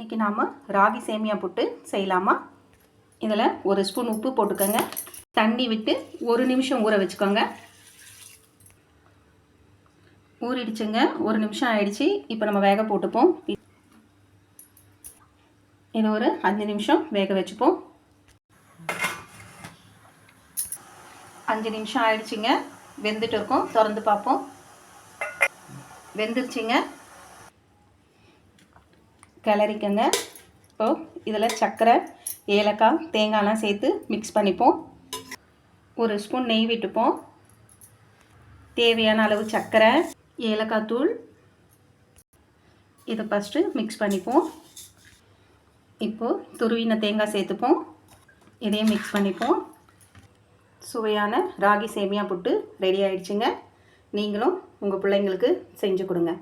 இன்றைக்கி நாம் ராகி சேமியா புட்டு செய்யலாமா? இதில் ஒரு ஸ்பூன் உப்பு போட்டுக்கோங்க. தண்ணி விட்டு 1 நிமிஷம் ஊற வச்சுக்கோங்க. ஊறிடுச்சுங்க, 1 நிமிஷம் ஆயிடுச்சு. இப்போ நம்ம வேக போட்டுப்போம். இது ஒரு 5 நிமிஷம் வேக வச்சுப்போம். 5 நிமிஷம் ஆயிடுச்சுங்க, வெந்துட்டு இருக்கோம். திறந்து பார்ப்போம். வெந்துருச்சுங்க, கிளறிக்கங்க. இப்போது இதில் சர்க்கரை, ஏலக்காய், தேங்காய்லாம் சேர்த்து மிக்ஸ் பண்ணிப்போம். 1 ஸ்பூன் நெய் விட்டுப்போம். தேவையான அளவு சர்க்கரை, ஏலக்காய் தூள், இதை ஃபஸ்ட்டு மிக்ஸ் பண்ணிப்போம். இப்போது துருவின தேங்காய் சேர்த்துப்போம். இதையும் மிக்ஸ் பண்ணிப்போம். சுவையான ராகி சேமியா புட்டு ரெடி ஆயிடுச்சுங்க. நீங்களும் உங்கள் பிள்ளைங்களுக்கு செஞ்சு கொடுங்க.